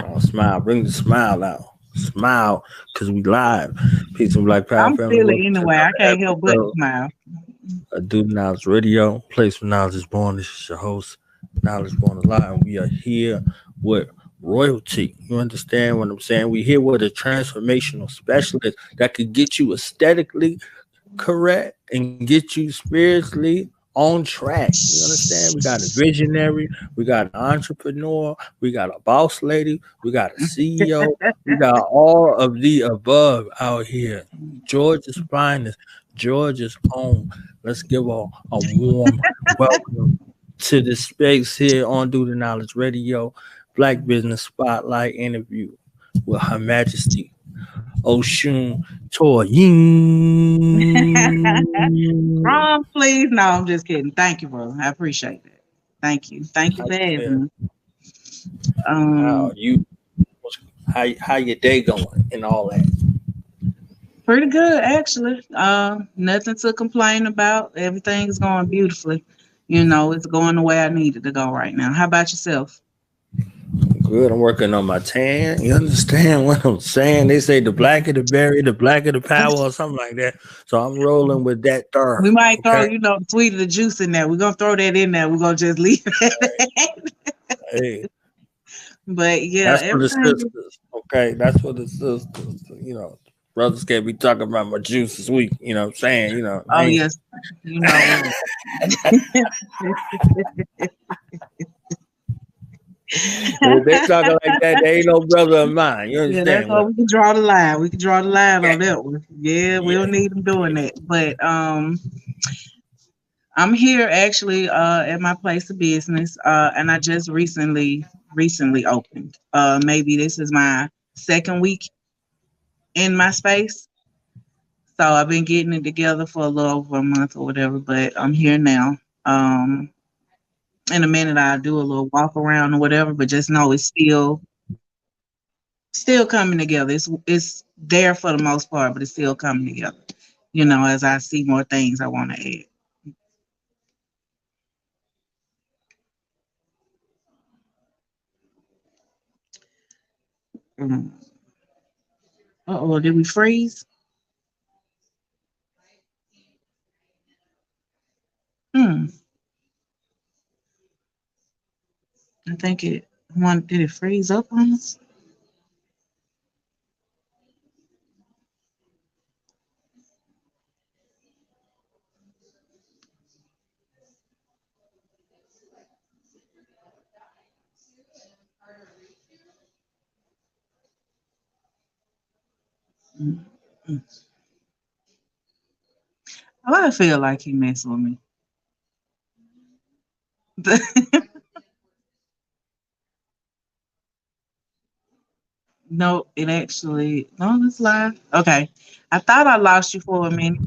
Oh, smile, bring the smile out. Smile, because we live. Peace and Black Power I'm family. silly Welcome to anyway. I another can't help but to episode smile. of Do Knowledge Radio. Place where knowledge is born. This is your host, Knowledge Born Alive, and we are here with royalty. You understand what I'm saying? We here with a transformational specialist that could get you aesthetically correct and get you spiritually on track. You understand? We got a visionary, we got an entrepreneur, we got a boss lady, we got a CEO, we got all of the above out here. Georgia's finest, Georgia's own. Let's give a warm welcome to the space here on Do the Knowledge Radio, Black Business Spotlight interview with Her Majesty OsunToyin. Please. No, I'm just kidding. Thank you, bro. I appreciate it. Thank you. Thank you How for you having feel? me. How Um, you? How your day going and all that? Pretty good actually. Nothing to complain about. Everything's going beautifully. It's going the way I need it to go right now. How about yourself? Good. I'm working on my tan. You understand what I'm saying? They say the blacker the berry, the blacker the power, or something like that. So I'm rolling with that We third. might throw, Okay. the sweeter the juice in there. We're gonna throw that in there. We're gonna just leave it. Hey, But yeah, that's for the everything. sisters. Okay, that's for the sisters. You know, brothers can't be talking about my juice this week. You know what I'm saying? I Oh ain't. yes, you know. If they talking like that, they ain't no brother of mine. You Yeah, that's understand why what? we can draw the line. We can draw the line Yeah, on that one. Yeah, we yeah. don't need them doing that. But I'm here actually at my place of business, and I just recently opened. Maybe this is my second week in my space, so I've been getting it together for a little over a month or whatever. But I'm here now. Um, in a minute, I'll do a little walk around or whatever. But just know it's still coming together. It's there for the most part, but it's still coming together. As I see more things I want to add. Mm. Uh-oh, did we freeze? Hmm. I think it one did it freeze up on us? Mm. Oh, I feel like he messed with me. No, it actually no, it's live. Okay. I thought I lost you for a minute.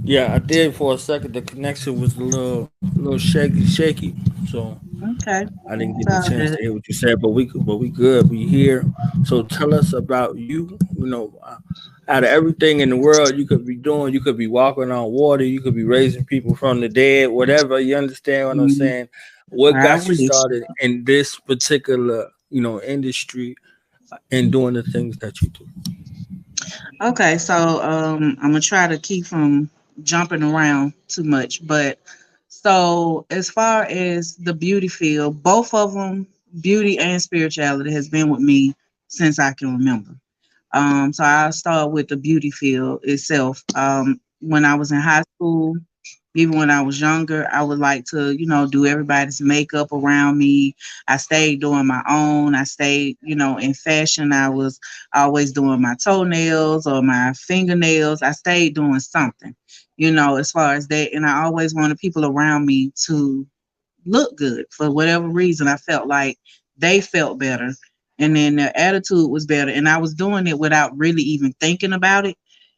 Yeah, I did for a second. The connection was a little shaky. So Okay. I didn't get It's the all chance to good. hear what you said, but we good. We here. So tell us about you. Out of everything in the world you could be doing, you could be walking on water, you could be raising people from the dead, whatever. You understand what I'm Mm, saying? What I got you wish. started in this particular, industry and doing the things that you do? Okay, so I'm gonna try to keep from jumping around too much, but so as far as the beauty field, both of them, beauty and spirituality, has been with me since I can remember. So I'll start with the beauty field itself. When I was in high school, even when I was younger, I would like to, do everybody's makeup around me. I stayed doing my own. I stayed, in fashion. I was always doing my toenails or my fingernails. I stayed doing something, as far as that. And I always wanted people around me to look good for whatever reason. I felt like they felt better and then their attitude was better. And I was doing it without really even thinking about it.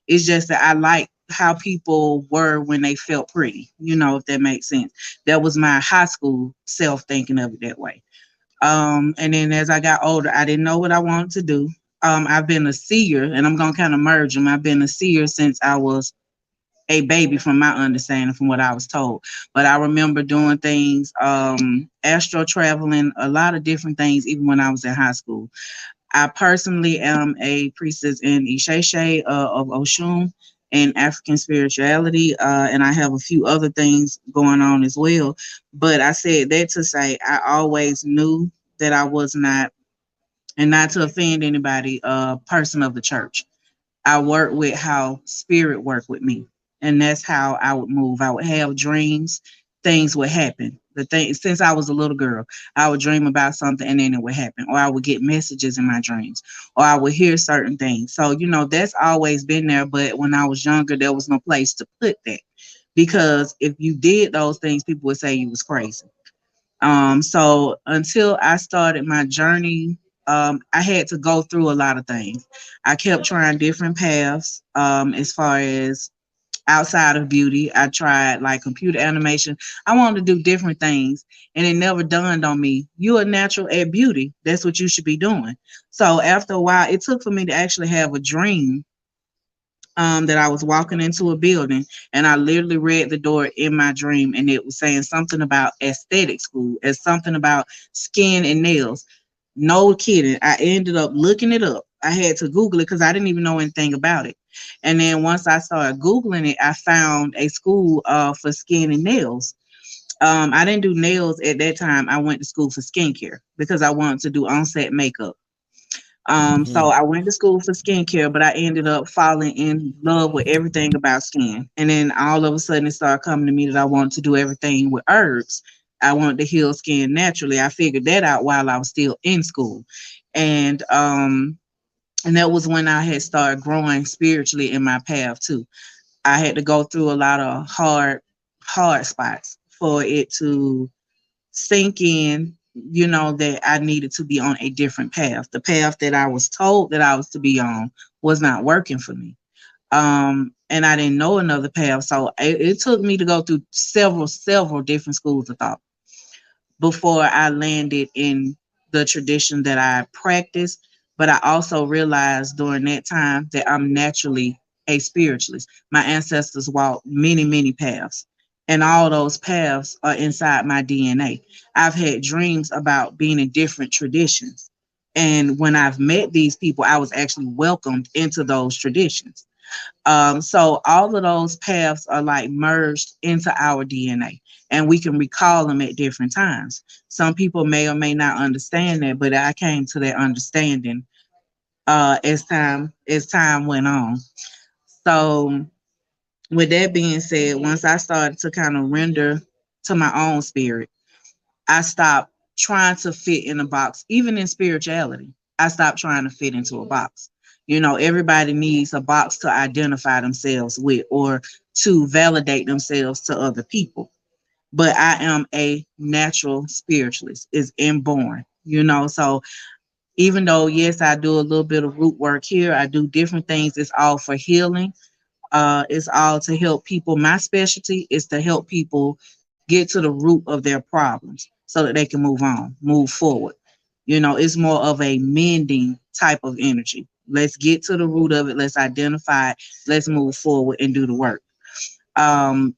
It's just that I like how people were when they felt pretty, if that makes sense. That was my high school self thinking of it that way. And then as I got older, I didn't know what I wanted to do. I've been a seer, and I'm gonna kind of merge them. I've been a seer since I was a baby from my understanding, from what I was told. But I remember doing things, astro traveling, a lot of different things, even when I was in high school. I personally am a priestess in Isheshe of Oshun and African spirituality, and I have a few other things going on as well. But I said that to say I always knew that I was not, and not to offend anybody, a person of the church. I work with how spirit work with me. And that's how I would move. I would have dreams, things would happen. The thing since I was a little girl, I would dream about something and then it would happen. Or I would get messages in my dreams. Or I would hear certain things. So, that's always been there. But when I was younger, there was no place to put that. Because if you did those things, people would say you was crazy. So until I started my journey, I had to go through a lot of things. I kept trying different paths, as far as outside of beauty. I tried like computer animation. I wanted to do different things, and it never dawned on me. You're a natural at beauty. That's what you should be doing. So after a while, it took for me to actually have a dream, that I was walking into a building and I literally read the door in my dream, and it was saying something about aesthetic school and something about skin and nails. No kidding. I ended up looking it up. I had to Google it because I didn't even know anything about it. And then once I started Googling it, I found a school for skin and nails. I didn't do nails at that time. I went to school for skincare because I wanted to do on-set makeup. So Mm-hmm. I went to school for skincare, but I ended up falling in love with everything about skin. And then all of a sudden it started coming to me that I wanted to do everything with herbs. I wanted to heal skin naturally. I figured that out while I was still in school. And and that was when I had started growing spiritually in my path too. I had to go through a lot of hard spots for it to sink in, that I needed to be on a different path. The path that I was told that I was to be on was not working for me. And I didn't know another path. So it took me to go through several different schools of thought before I landed in the tradition that I practice. But I also realized during that time that I'm naturally a spiritualist. My ancestors walked many paths, and all those paths are inside my DNA. I've had dreams about being in different traditions. And when I've met these people, I was actually welcomed into those traditions. So all of those paths are like merged into our DNA, and we can recall them at different times. Some people may or may not understand that, but I came to that understanding as time went on. So with that being said, once I started to kind of render to my own spirit, I stopped trying to fit in a box, even in spirituality. I stopped trying to fit into a box. Everybody needs a box to identify themselves with or to validate themselves to other people. But I am a natural spiritualist, is inborn. So even though, yes, I do a little bit of root work here, I do different things, it's all for healing. It's all to help people. My specialty is to help people get to the root of their problems so that they can move on, move forward. It's more of a mending type of energy. Let's get to the root of it. Let's identify it. Let's move forward and do the work. Um,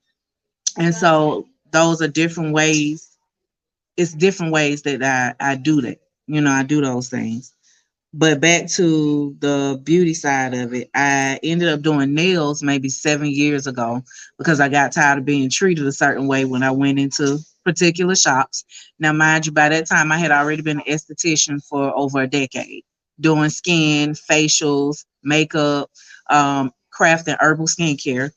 and so those are different ways. It's different ways that I do that. I do those things. But back to the beauty side of it, I ended up doing nails maybe 7 years ago because I got tired of being treated a certain way when I went into particular shops. Now, mind you, by that time, I had already been an esthetician for over a decade, doing skin, facials, makeup, crafting herbal skincare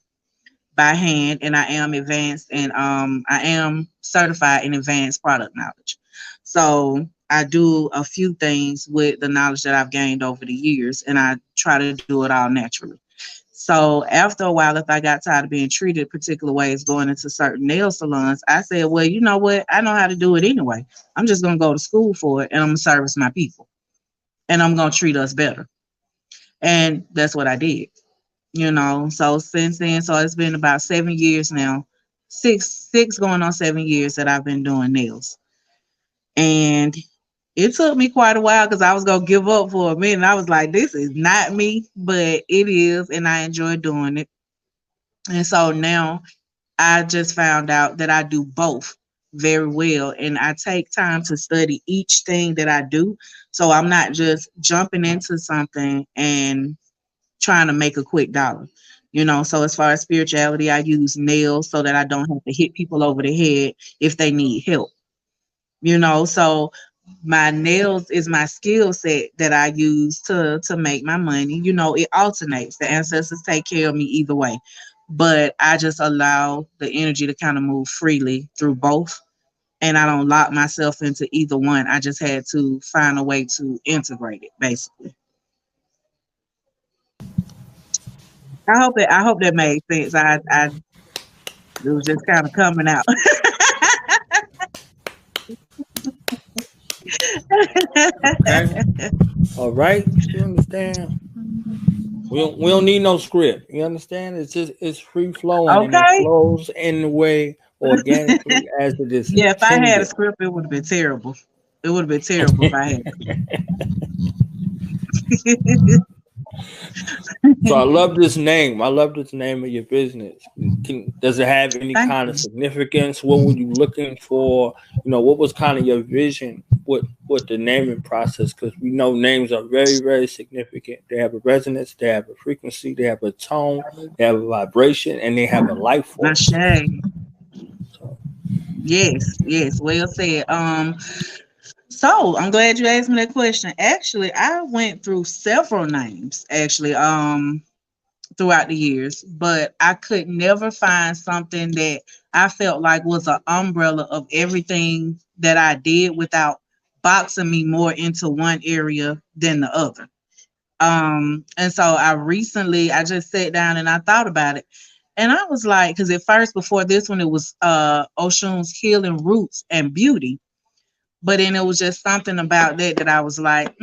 by hand, and I am advanced and I am certified in advanced product knowledge. So I do a few things with the knowledge that I've gained over the years, and I try to do it all naturally. So after a while, if I got tired of being treated particular ways, going into certain nail salons, I said, well, you know what? I know how to do it anyway. I'm just gonna go to school for it, and I'm gonna service my people, and I'm gonna treat us better. And that's what I did. So since then, so it's been about 7 years now, six going on 7 years that I've been doing nails. And it took me quite a while because I was gonna give up for a minute. I was like, this is not me, but it is, and I enjoy doing it. And so now I just found out that I do both very well. And I take time to study each thing that I do. So I'm not just jumping into something and trying to make a quick dollar. So as far as spirituality, I use nails so that I don't have to hit people over the head if they need help. So my nails is my skill set that I use to make my money. It alternates. The ancestors take care of me either way. But I just allow the energy to kind of move freely through both. And I don't lock myself into either one. I just had to find a way to integrate it, basically. I hope that made sense. I it was just kind of coming out. Okay. All right. You understand? We don't need no script. You understand? It's free flowing and it Okay. flows in the way organically as it is Yeah, if I had a intended. script, it would have been terrible. It would have been terrible if I had. So I love this name. I love this name of your business. Does it have any Thank kind you. of significance? What were you looking for? What was kind of your vision with the naming process? Because we know names are very, very significant. They have a resonance, they have a frequency, they have a tone, they have a vibration, and they have a life Ashe. force. So, Yes, yes, well said. So I'm glad you asked me that question. Actually, I went through several names throughout the years, but I could never find something that I felt like was an umbrella of everything that I did without boxing me more into one area than the other. And so I just sat down and I thought about it. And I was like, because at first before this one, it was Oshun's Healing Roots and Beauty. But then it was just something about that I was like,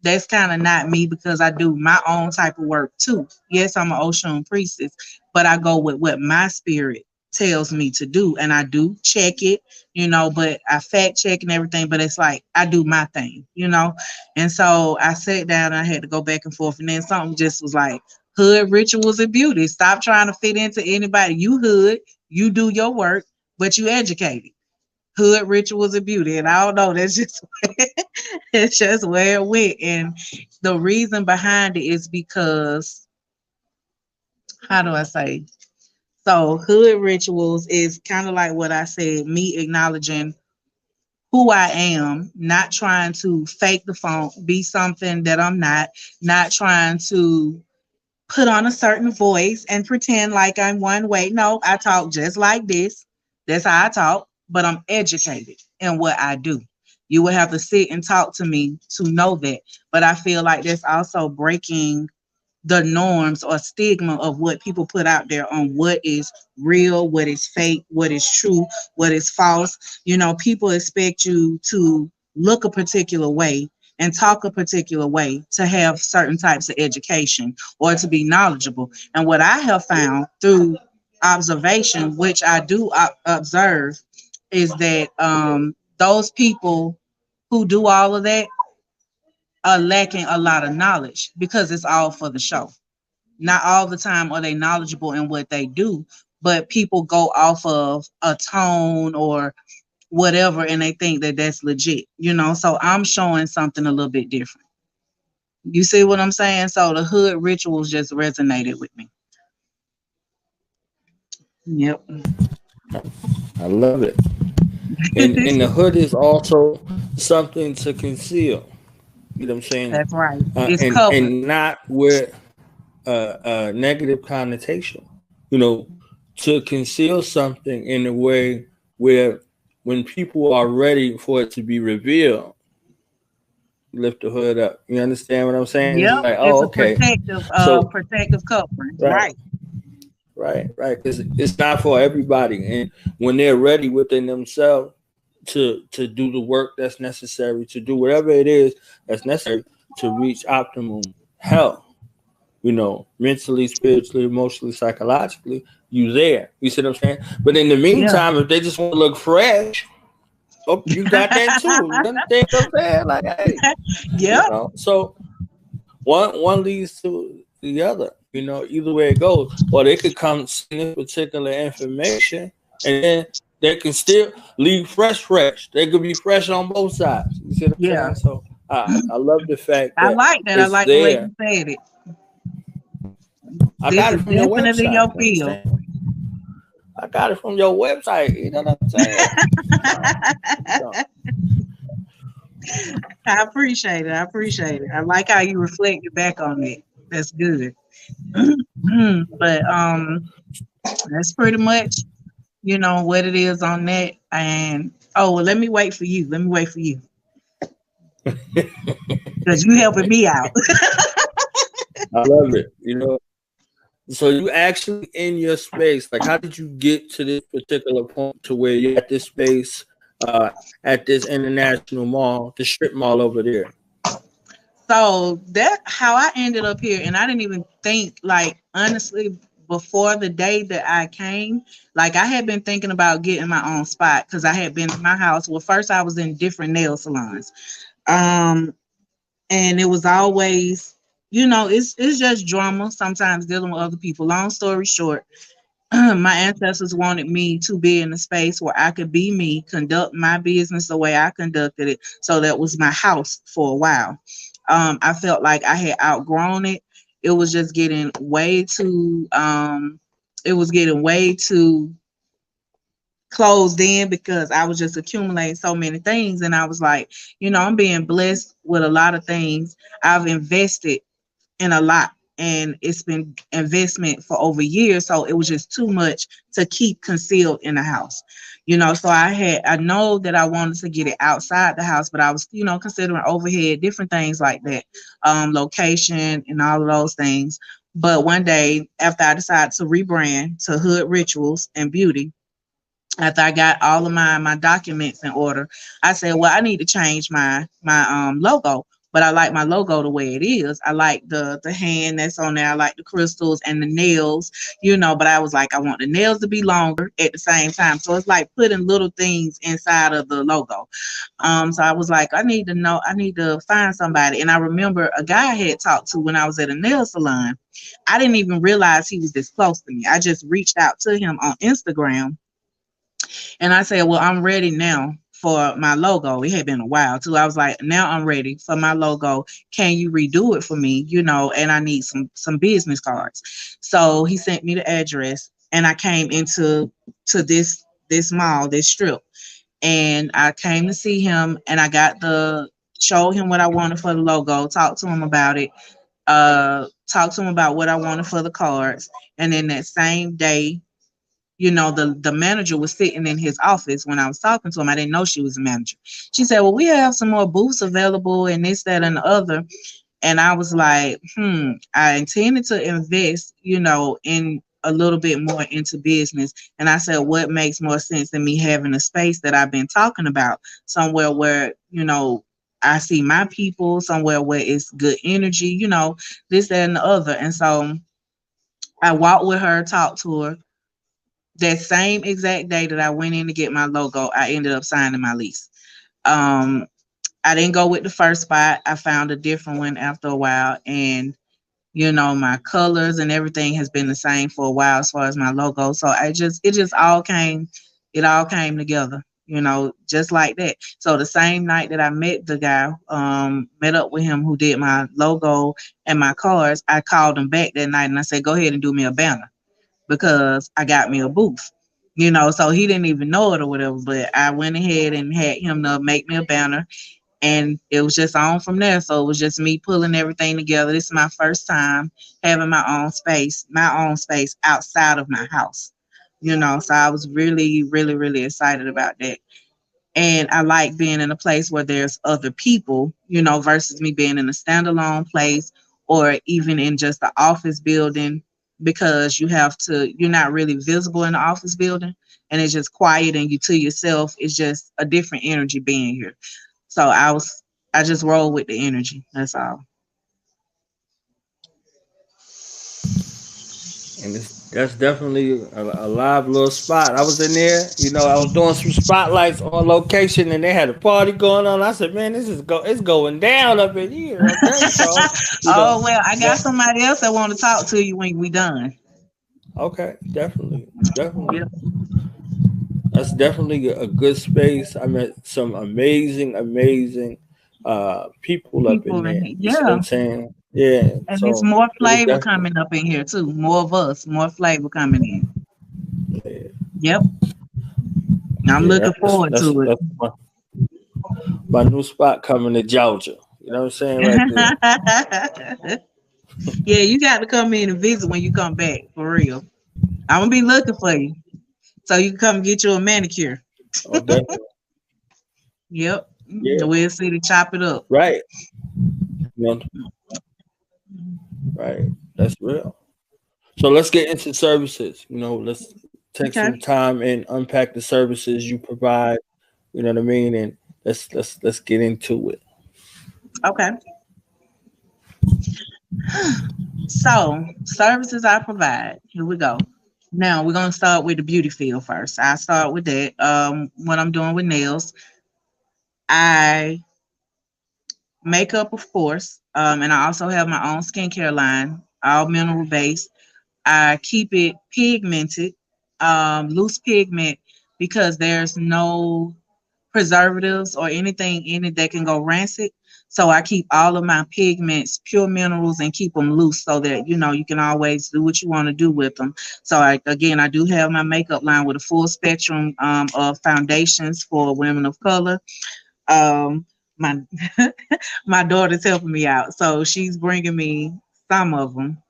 that's kind of not me because I do my own type of work too. Yes, I'm an Oshun priestess, but I go with what my spirit tells me to do. And I do check it, but I fact check and everything, but it's like I do my thing. And so I sat down and I had to go back and forth. And then something just was like, hood rituals and beauty. Stop trying to fit into anybody. You hood, you do your work, but you educated. Hood rituals and beauty. And I don't know, that's just it's just where it went. And the reason behind it is because, how do I say? So hood rituals is kind of like what I said, me acknowledging who I am, not trying to fake the funk, be something that I'm not trying to put on a certain voice and pretend like I'm one way. No, I talk just like this. That's how I talk, but I'm educated in what I do. You would have to sit and talk to me to know that. But I feel like that's also breaking the norms or stigma of what people put out there on what is real, what is fake, what is true, what is false. People expect you to look a particular way and talk a particular way to have certain types of education or to be knowledgeable. And what I have found through observation, which I do observe, is that those people who do all of that are lacking a lot of knowledge because it's all for the show. Not all the time are they knowledgeable in what they do, but people go off of a tone or whatever and they think that that's legit. So I'm showing something a little bit different. You see what I'm saying? So the hood rituals just resonated with me. Yep. I love it. And the hood is also something to conceal. You know what I'm saying? That's right. It's covered. And not with a negative connotation. You know, to conceal something in a way where when people are ready for it to be revealed, lift the hood up. You understand what I'm saying? It's Yep. like, It's oh, a okay. So protective covering. right, Right. right. Because it's not for everybody, and when they're ready within themselves to do the work that's necessary, to do whatever it is that's necessary to reach optimum health, mentally, spiritually, emotionally, psychologically, you there. You see what I'm saying? But in the Yeah. meantime, if they just want to look fresh, oh, you got that too. You understand what I'm saying? Like, hey, Yep. so one leads to the other. Either way it goes. Or they could come send this particular information, and then they can still leave fresh. They could be fresh on both sides. You see what I'm Yeah, saying? So I love the fact I that like that. I it's like the way there. you said it. I This got is it from your definitely website. your You field. understand? I got it from your website. You know what I'm saying? So, I appreciate it. I appreciate it. I like how you reflected back on it. That's good. But that's pretty much, what it is on that. And oh well, let me wait for you. Let me wait for you. Because you helping me out. I love it. So you actually in your space. Like, how did you get to this particular point to where you're at this space, at this international mall, the strip mall over there? So that how I ended up here, and I didn't even think, like, honestly, before the day that I came, like, I had been thinking about getting my own spot because I had been in my house. Well, first I was in different nail salons. Um, and it was always, it's just drama sometimes dealing with other people. Long story short, my ancestors wanted me to be in a space where I could be me, conduct my business the way I conducted it. So that was my house for a while. I felt like I had outgrown it. It was just getting way too it was getting way too closed in because I was just accumulating so many things. And I was like, I'm being blessed with a lot of things. I've invested in a lot, and it's been investment for over years, so it was just too much to keep concealed in the house. So I know that I wanted to get it outside the house, but I was, considering overhead, different things like that, location and all of those things. But one day after I decided to rebrand to Hood Rituals and Beauty, after I got all of my documents in order, I said, well, I need to change my logo. But I like my logo the way it is. I like the hand that's on there. I like the crystals and the nails, but I was like, I want the nails to be longer at the same time. So it's like putting little things inside of the logo. So I was like, I need to find somebody. And I remember a guy I had talked to when I was at a nail salon. I didn't even realize he was this close to me. I just reached out to him on Instagram, and I said, well, I'm ready now for my logo. It had been a while too. I was like, now I'm ready for my logo. Can you redo it for me? And I need some business cards. So he sent me the address, and I came into this mall, this strip, and I came to see him, and I got showed him what I wanted for the logo, talked to him about it, talked to him about what I wanted for the cards. And then that same day, the manager was sitting in his office when I was talking to him. I didn't know she was a manager. She said, well, we have some more booths available and this, that, and the other. And I was like, I intended to invest, in a little bit more into business. And I said, what makes more sense than me having a space that I've been talking about, somewhere where, I see my people, somewhere where it's good energy, this, that, and the other. And so I walked with her, talked to her. That same exact day that I went in to get my logo, I ended up signing my lease. Um, I didn't go with the first spot. I found a different one after a while, and my colors and everything has been the same for a while as far as my logo. So it all came together, just like that. So the same night that I met the guy, met up with him who did my logo and my cards, I called him back that night and I said, go ahead and do me a banner because I got me a booth. So he didn't even know it or whatever, but I went ahead and had him to make me a banner, and it was just on from there. So it was just me pulling everything together. This is my first time having my own space outside of my house. So I was really, really, really excited about that. And I like being in a place where there's other people, versus me being in a standalone place or even in just the office building, because you're not really visible in the office building, and it's just quiet and you to yourself. It's just a different energy being here. So I just roll with the energy. That's all. And That's definitely a live little spot. I was in there, I was doing some spotlights on location, and they had a party going on. I said, "Man, it's going down up in here." Okay, so Oh well, I got that somebody else that want to talk to you when we done. okay, definitely, Yep, definitely. That's definitely a good space. I met some amazing, amazing people up in people in there. here. You see what I'm Yeah, saying? Yeah. and it's So more it was flavor definitely coming up in here too. More of us, more flavor coming in. yeah, Yep, I'm yeah. looking forward to it. That's my new spot coming to Georgia. You know what I'm saying? Right there. Yeah, you got to come in and visit when you come back for real. I'm gonna be looking for you so you can come get you a manicure. Oh, definitely. Yep, Yeah. we'll see to chop it up. Right. You know, right. That's real. So let's get into services. Let's take Okay, some time and unpack the services you provide. You know what I mean? And let's get into it. okay. So services I provide. Here we go. Now we're gonna start with the beauty field first. I start with that. What I'm doing with nails, I makeup, of course, and I also have my own skincare line, all mineral based. I keep it pigmented, loose pigment, because there's no preservatives or anything in it that can go rancid. So I keep all of my pigments pure minerals and keep them loose so that you can always do what you want to do with them. So I do have my makeup line with a full spectrum of foundations for women of color. My my daughter's helping me out, so she's bringing me some of them.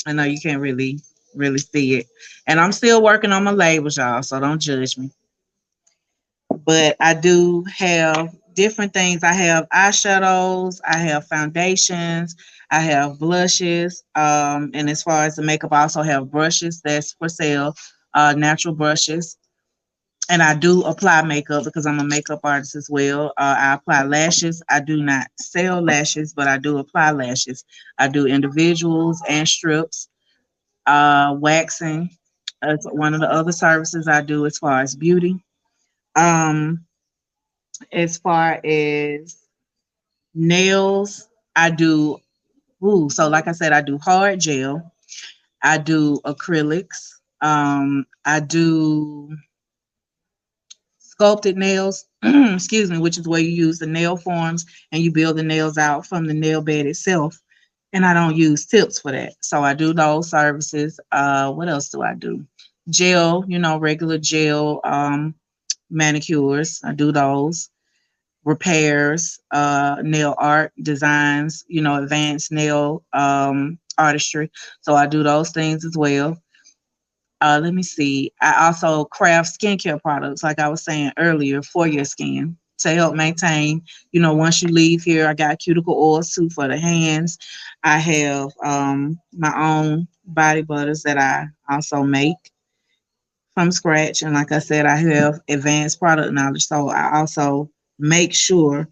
I know you can't really see it, and I'm still working on my labels, y'all. So don't judge me. But I do have different things. I have eyeshadows, I have foundations, I have blushes, and as far as the makeup, I also have brushes that's for sale, natural brushes. And I do apply makeup because I'm a makeup artist as well. I apply lashes. I do not sell lashes, but I do apply lashes. I do individuals and strips, waxing. That's one of the other services I do as far as beauty. Um, as far as nails, I do, so like I said, I do hard gel, I do acrylics, I do sculpted nails, excuse me, which is where you use the nail forms and you build the nails out from the nail bed itself. And I don't use tips for that. So I do those services. What else do I do? Gel, regular gel manicures. I do those. Repairs, nail art designs, advanced nail artistry. So I do those things as well. Let me see. I also craft skincare products, like I was saying earlier, for your skin to help maintain. Once you leave here, I got cuticle oils too for the hands. I have my own body butters that I also make from scratch. And like I said, I have advanced product knowledge. So I also make sure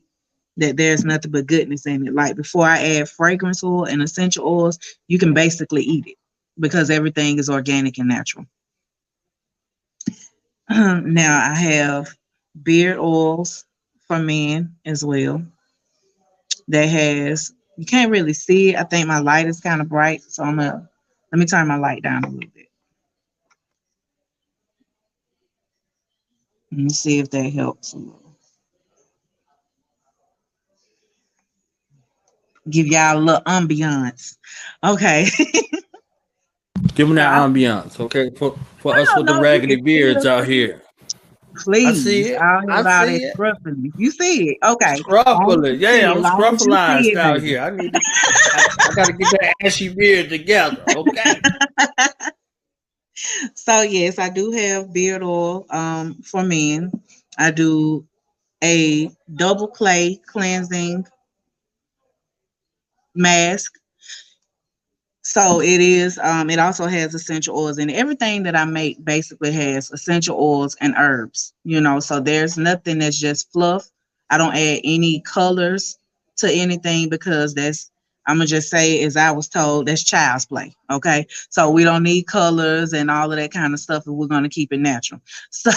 that there's nothing but goodness in it. Like before I add fragrance oil and essential oils, you can basically eat it because everything is organic and natural. Now I have beard oils for men as well. That has, you can't really see it. I think my light is kind of bright, so let me turn my light down a little bit. Let me see if that helps. Give y'all a little ambiance. Okay. Give me So that I, ambiance, okay? For I us don't with the know if you raggedy can beards out see it. here. I see Please, it. I don't hear I about see it it. scruffing. You see it. Okay. Long as Scruffily. you Yeah, see it, I'm long as you see scruffalized it, out baby. here. I gotta get that ashy beard together, okay? So yes, I do have beard oil for men. I do a double clay cleansing mask. So it also has essential oils in it. Everything that I make basically has essential oils and herbs, so there's nothing that's just fluff. I don't add any colors to anything because I'm gonna just say, as I was told, that's child's play. Okay, so we don't need colors and all of that kind of stuff if we're gonna keep it natural. So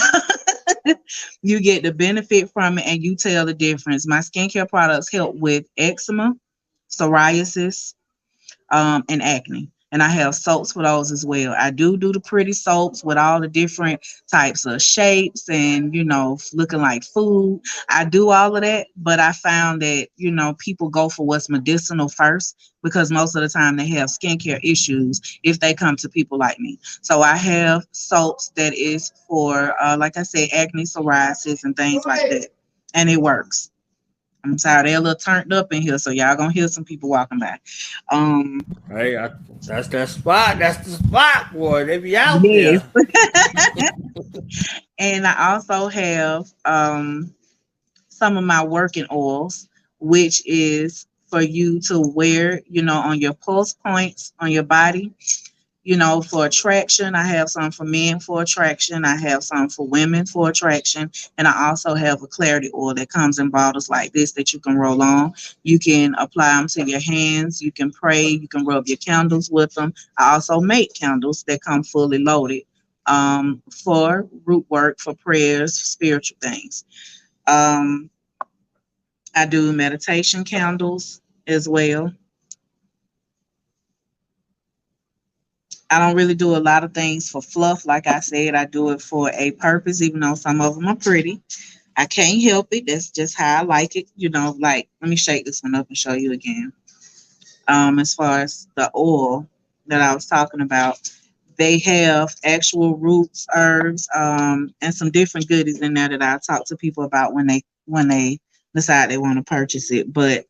you get the benefit from it, and you tell the difference. My skincare products help with eczema, psoriasis, and acne. And I have soaps for those as well. I do the pretty soaps with all the different types of shapes and, looking like food. I do all of that, but I found that, people go for what's medicinal first because most of the time they have skincare issues if they come to people like me. So I have soaps that is for, like I said, acne, psoriasis, and things like that. And it works. I'm sorry, they're a little turned up in here, so y'all gonna hear some people walking by. Um, Hey, that's that spot. That's the spot, boy. They be out yes. there. And I also have some of my working oils, which is for you to wear, on your pulse points on your body. For attraction. I have some for men for attraction. I have some for women for attraction. And I also have a clarity oil that comes in bottles like this that you can roll on. You can apply them to your hands. You can pray. You can rub your candles with them. I also make candles that come fully loaded for root work, for prayers, spiritual things. Um, I do meditation candles as well. I don't really do a lot of things for fluff. Like I said, I do it for a purpose, even though some of them are pretty. I can't help it. That's just how I like it. Like, let me shake this one up and show you again. As far as the oil that I was talking about, they have actual roots, herbs, and some different goodies in there that I talk to people about when they decide they want to purchase it. But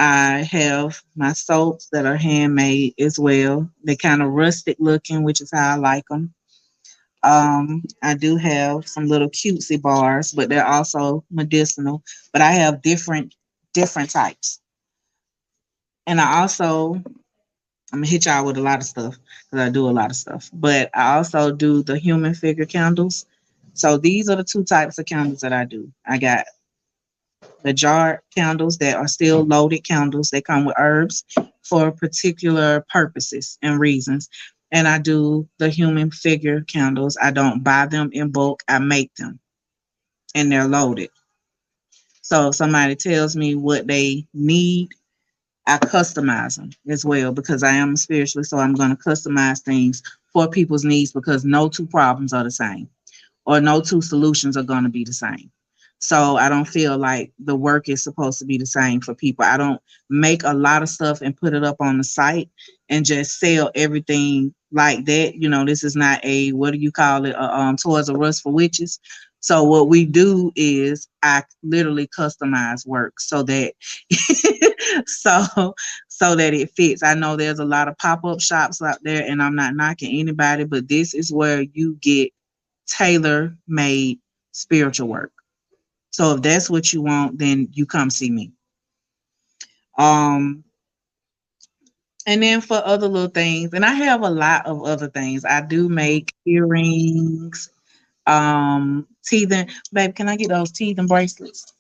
I have my soaps that are handmade as well. They're kind of rustic looking, which is how I like them. I do have some little cutesy bars, but they're also medicinal. But I have different types, and I also I'm gonna hit y'all with a lot of stuff because I do a lot of stuff. But I also do the human figure candles. So these are the two types of candles that I do. I got the jar candles that are still loaded candles. They come with herbs for particular purposes and reasons. And I do the human figure candles. I don't buy them in bulk, I make them and they're loaded. So if somebody tells me what they need, I customize them as well because I am a spiritualist. So I'm going to customize things for people's needs because no two problems are the same or no two solutions are going to be the same. So I don't feel like the work is supposed to be the same for people. I don't make a lot of stuff and put it up on the site and just sell everything like that. This is not a, what do you call it, Toys R Us for witches. So what we do is I literally customize work so that so so that it fits. I know there's a lot of pop-up shops out there and I'm not knocking anybody, but this is where you get tailor made spiritual work. So if that's what you want, then you come see me. Um, and then for other little things, and I have a lot of other things. I do make earrings, teething. Babe, can I get those teething bracelets?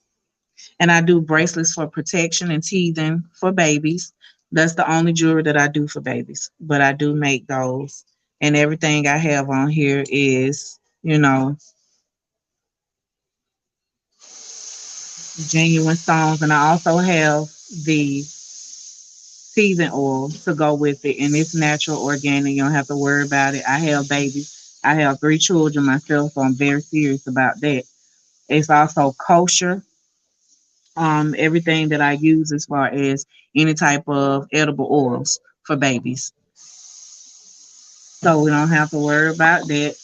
And I do bracelets for protection and teething for babies. That's the only jewelry that I do for babies, but I do make those. And everything I have on here is, genuine stones. And I also have the season oil to go with it, and it's natural, organic. You don't have to worry about it. I have babies. I have three children myself, so I'm very serious about that. It's also kosher. Everything that I use as far as any type of edible oils for babies, so we don't have to worry about that.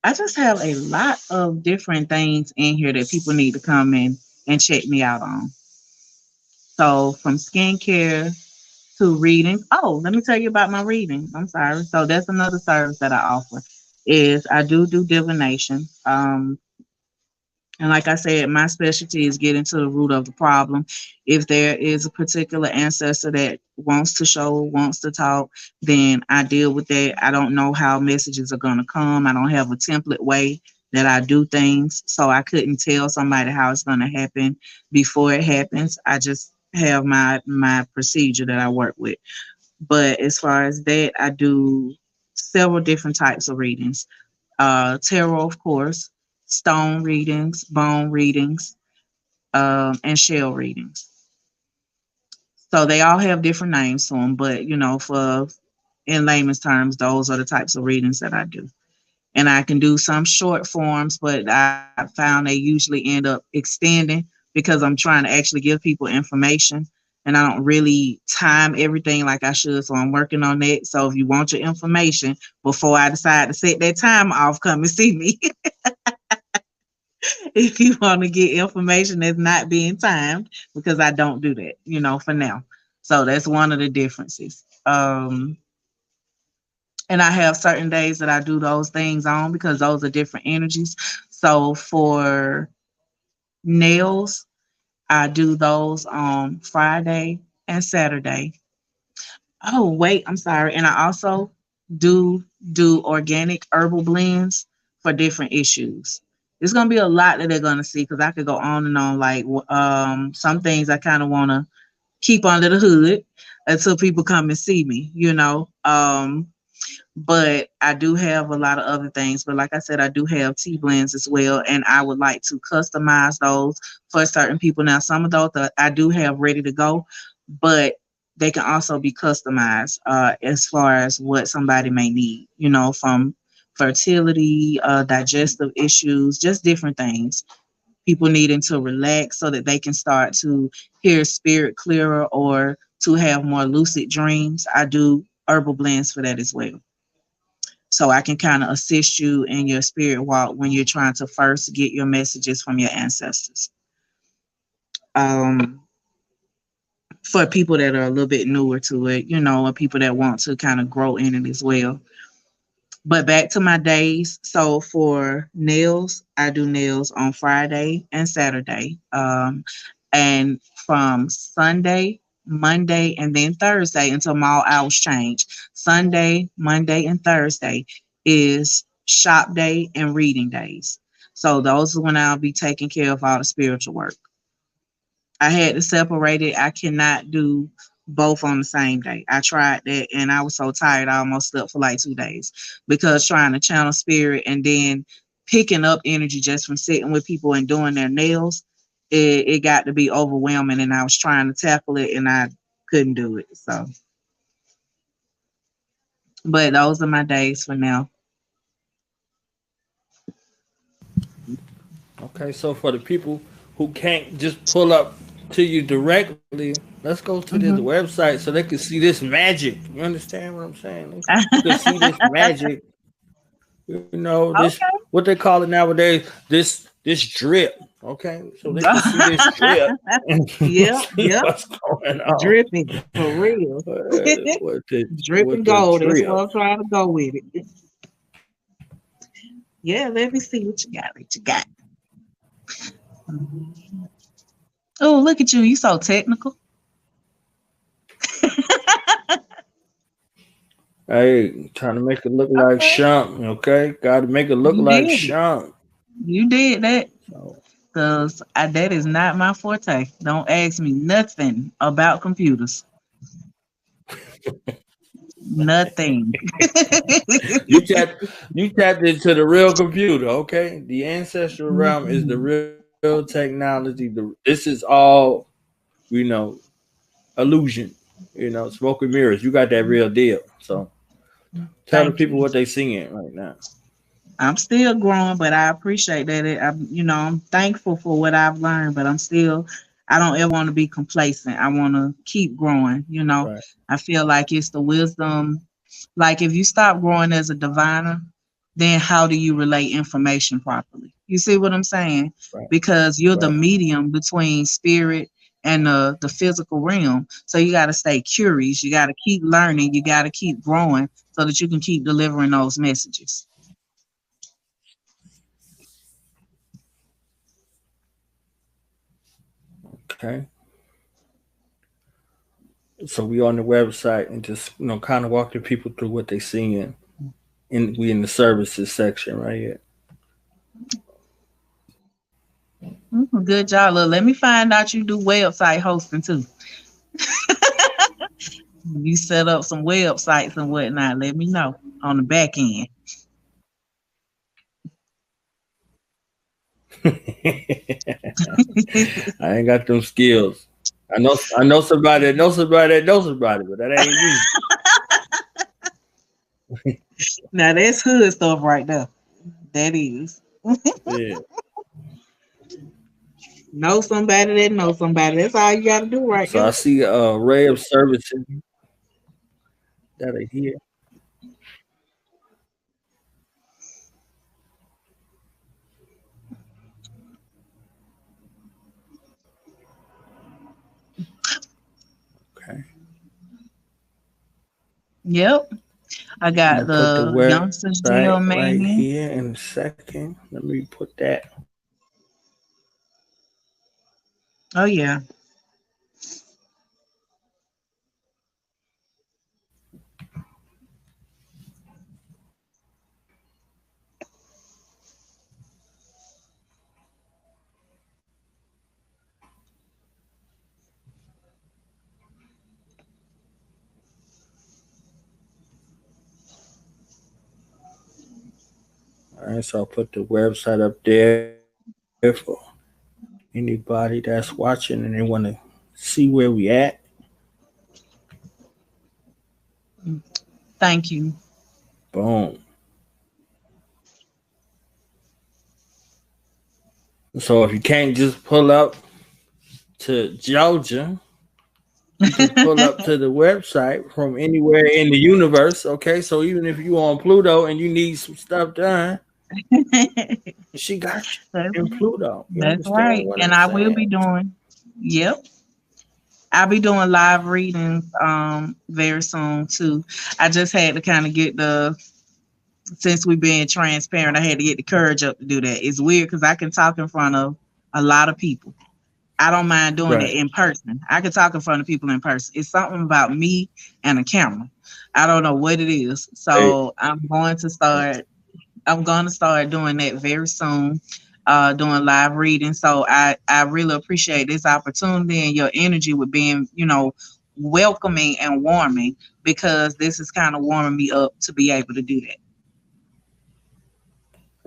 I just have a lot of different things in here that people need to come in and check me out on. So from skincare to reading. Oh, let me tell you about my reading. I'm sorry. So that's another service that I offer is I do divination. And like I said, my specialty is getting to the root of the problem. If there is a particular ancestor that wants to show, wants to talk, then I deal with that. I don't know how messages are going to come. I don't have a template way that I do things. So I couldn't tell somebody how it's going to happen before it happens. I just have my procedure that I work with. But as far as that, I do several different types of readings. Tarot, of course, stone readings, bone readings, and shell readings. So they all have different names to them, but for in layman's terms, those are the types of readings that I do. And I can do some short forms, but I found they usually end up extending because I'm trying to actually give people information and I don't really time everything like I should. So I'm working on that. So if you want your information before I decide to set that time off, come and see me. If you want to get information that's not being timed, because I don't do that, for now. So that's one of the differences. And I have certain days that I do those things on because those are different energies. So for nails, I do those on Friday and Saturday. Oh, wait, I'm sorry. And I also do organic herbal blends for different issues. It's gonna be a lot that they're gonna see because I could go on and on. Like some things I kind of want to keep under the hood until people come and see me. But I do have a lot of other things. But like I said, I do have tea blends as well, and I would like to customize those for certain people. Now, some of those that I do have ready to go, but they can also be customized as far as what somebody may need. From fertility, digestive issues, just different things. People needing to relax so that they can start to hear spirit clearer or to have more lucid dreams. I do herbal blends for that as well, so I can kind of assist you in your spirit walk when you're trying to first get your messages from your ancestors. Um, for people that are a little bit newer to it, and people that want to kind of grow in it as well. But back to my days. So for nails, I do nails on Friday and Saturday. And from Sunday, Monday, and then Thursday until my all hours change. Sunday, Monday, and Thursday is shop day and reading days. So those are when I'll be taking care of all the spiritual work. I had to separate it. I cannot do both on the same day. I tried that and I was so tired I almost slept for like 2 days because trying to channel spirit and then picking up energy just from sitting with people and doing their nails, it got to be overwhelming and I was trying to tackle it and I couldn't do it. So, but those are my days for now. Okay, so for the people who can't just pull up to you directly, let's go to this Hmm. website so they can see this magic. You understand what I'm saying? You can see this magic. This Okay. what they call it nowadays. This drip. Okay, so they can see this drip and Yep, see yep. what's going on. Dripping for real. With Dripping the gold. That's drip. what I'm trying to go with it. Yeah, let me see what you got. What you got? Oh, look at you. You so technical. Hey, trying to make it look like Okay. Shump. Okay, got to make it look You like did it. Shump. You did that. So Because that is not my forte. Don't ask me nothing about computers. Nothing. you tapped you tapped into the real computer. Okay, the ancestral realm is the Mm-mm. real technology. This is all you know illusion. Smoke and mirrors. You got that real deal. So tell the Thank people you. what they seeing right now. I'm still growing, but I appreciate that. I'm thankful for what I've learned, but I don't ever want to be complacent. I want to keep growing. Right, I feel like it's the wisdom. Like if you stop growing as a diviner, then how do you relate information properly? You see what I'm saying? right, Because you're the right. medium between spirit and the physical realm. So you got to stay curious. You got to keep learning. You got to keep growing so that you can keep delivering those messages. Okay. So we on the website and just kind of walking people through what they seeing. We in the services section right here. Good job. Look, let me find out you do website hosting too. You set up some websites and whatnot. Let me know on the back end. I ain't got them skills. I know somebody that knows somebody that knows somebody, but that ain't me. Now that's hood stuff right there. That is. Yeah. Know somebody that knows somebody. That's all you got to do right So I there. see a array of services that are here. Okay. Yep. I I'm got gonna put the the Youngsters Jail website right Mania. here in a second. Let me put that. Oh yeah. All right, so I'll put the website up there for anybody that's watching and they want to see where we at. Thank you. Boom. So if you can't just pull up to Georgia, you can pull up to the website from anywhere in the universe. Okay, so even if you on Pluto and you need some stuff done, she got that's, you in Pluto. You that's understand right. what And I'm I will be saying? doing. Yep. I'll be doing live readings very soon too. I just had to kind of get the since we being transparent, I had to get the courage up to do that. It's weird because I can talk in front of a lot of people. I don't mind doing it Right, in person. I can talk in front of people in person. It's something about me and a camera. I don't know what it is. hey, So I'm going to start doing that very soon, doing live reading. So I really appreciate this opportunity and your energy with being, welcoming and warming because this is kind of warming me up to be able to do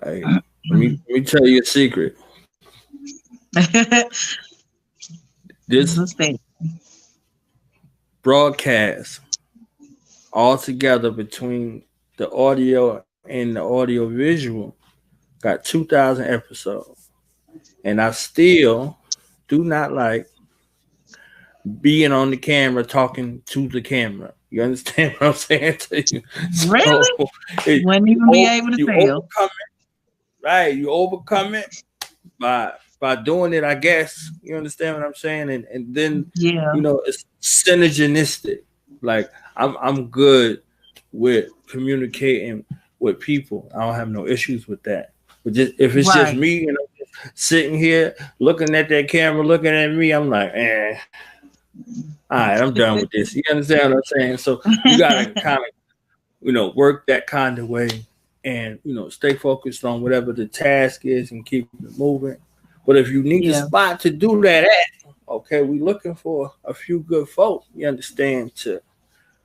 hey. Let me tell you a secret. that. This Just that. broadcast all together between the audio and the audio visual got 2,000 episodes, and I still do not like being on the camera talking to the camera. You understand what I'm saying to you? So Really? Wouldn't even be able to you tell. overcome it, right? You overcome it by doing it, I guess. You understand what I'm saying? And then Yeah. it's synergistic. Like I'm good with communicating with people. I don't have no issues with that. But just if it's just Right. me, sitting here looking at that camera, looking at me, I'm like, all right, I'm done with this. You understand what I'm saying? So you gotta kind of, work that kind of way and, stay focused on whatever the task is and keep it moving. But if you need a Yeah. spot to do that at, okay, we looking for a few good folk, you understand, to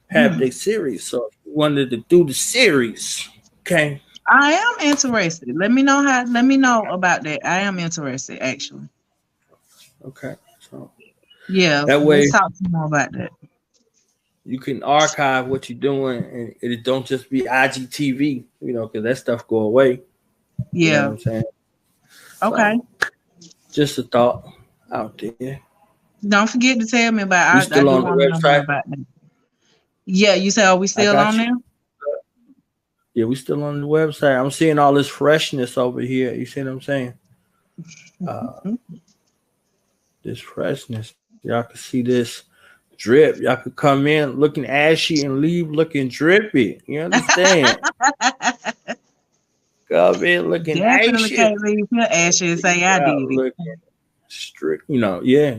have their series. So if you wanted to do the series, okay, I am interested. Let me know about that. I am interested actually. okay. So Yeah, that let's way talk some more about that. you can archive what you're doing and it don't just be IGTV, because that stuff go away. You know what Yeah. I'm saying? Okay. So just a thought out there. Don't forget to tell me We about I still do on the want to know more website. about that. Yeah, you said are we I still on got you. there? Yeah, we still on the website. I'm seeing all this freshness over here. You see what I'm saying? Uh, this freshness. Y'all can see this drip. Y'all could come in looking ashy and leave looking drippy. You understand? Come in looking Definitely anxious. can't leave here ashy and say I Leave did out it. looking strict. Yeah.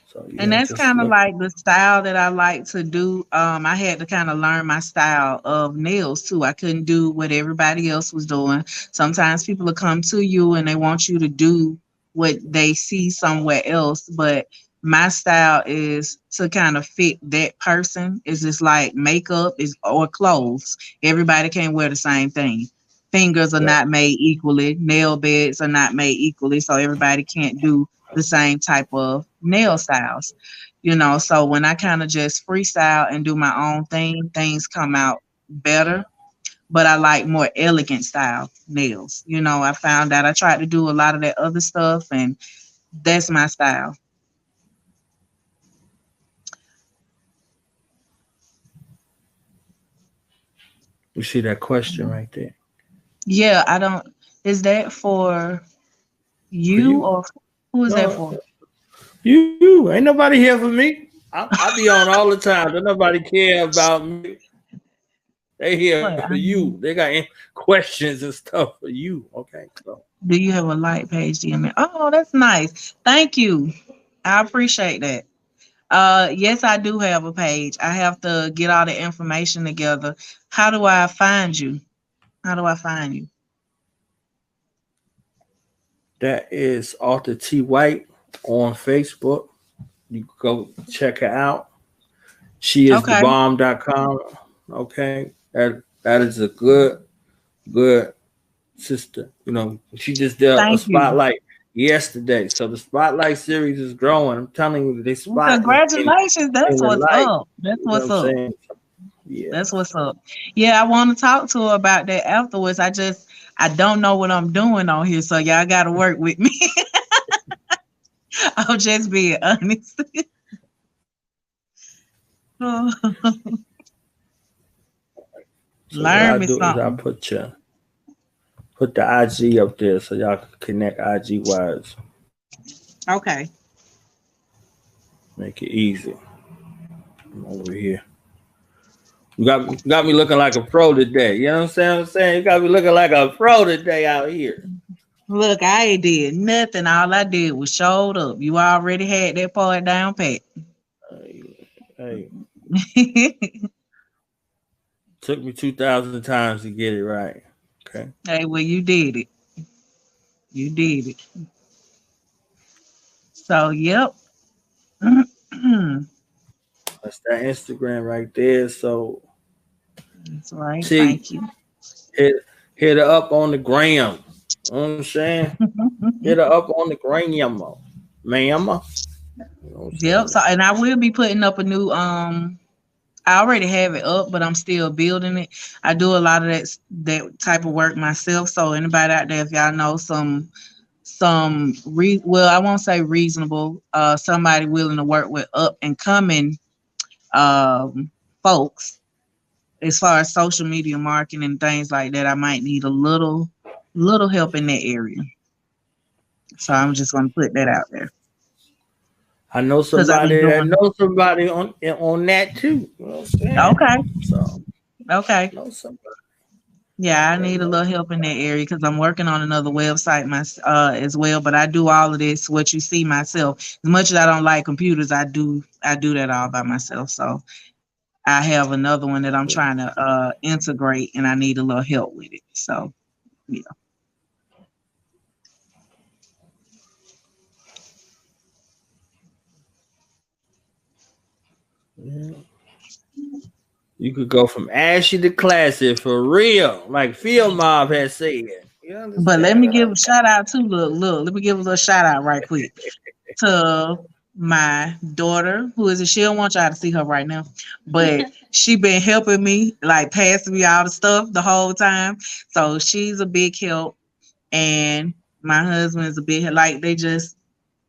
So So And yeah, that's just kind of look. like the style that I like to do. I had to kind of learn my style of nails too. I couldn't do what everybody else was doing. Sometimes people will come to you and they want you to do what they see somewhere else, but my style is to kind of fit that person. It's just like makeup is or clothes. Everybody can't wear the same thing. Fingers are Right. not made equally. Nail beds are not made equally, so everybody can't do the same type of nail styles. So when I kind of just freestyle and do my own thing, things come out better. But I like more elegant style nails. I found out I tried to do a lot of that other stuff, and that's my style. You see that question right there Yeah, I don't. Is that for for you you. or who is that No, for? you ain't nobody here for me. I be on all the time. Don't nobody care about me. They here What? for you. They got questions and stuff for you. Okay, so Do you have a light page, DM? Oh, that's nice. Thank you. I appreciate that. Yes, I do have a page. I have to get all the information together. How do I find you? How do I find you? that is Arthur T. White on Facebook. You can go check her out. She is the Okay. bomb.com. Okay. That is a good sister. She just did a Thank you. spotlight yesterday. So the spotlight series is growing. I'm telling you, they Well, spot congratulations. in That's the what's light. up. That's You know what what's I'm up. saying? Yeah. That's what's up. Yeah, I want to talk to her about that afterwards. I don't know what I'm doing on here, so y'all got to work with me. I'm just being honest. So what Learn I me do is I something. put the IG up there so y'all can connect IG wise. Okay. Make it easy. I'm over here. You got me looking like a pro today. You know what I'm saying? You got me looking like a pro today out here. Look, I ain't did nothing. All I did was showed up. You already had that part down pat. Hey, took me 2,000 times to get it right. Okay. Hey, well, you did it. You did it. So, yep. That's That's that Instagram right there. So right. see, Thank you. hit hit her up on the gram. You know what I'm saying? Hit her up on the gram, ma'am. You know what I'm Yep. saying? So, and I will be putting up a new. I already have it up, but I'm still building it. I do a lot of that type of work myself. So, anybody out there, if y'all know well, I won't say reasonable. Somebody willing to work with up and coming um folks as far as social media marketing and things like that, I might need a little help in that area. So I'm just gonna put that out there I know because I've been somebody that doing. knows somebody on that too. You know what I'm saying? Okay, So okay, know somebody yeah, I that need a knows. little help in that area because I'm working on another website as well. But I do all of this, what you see myself. As much as I don't like computers, I do that all by myself. So I have another one that I'm trying to integrate, and I need a little help with it. So yeah. Yeah. You could go from ashy to classy for real, like Field Mob has said. You But let understand me what give I'm a shout out to look. Let me give a little shout out right quick to my daughter, who is she don't want y'all to see her right now, but she been helping me, like passing me all the stuff the whole time. So she's a big help, and my husband is a big help. Like they just,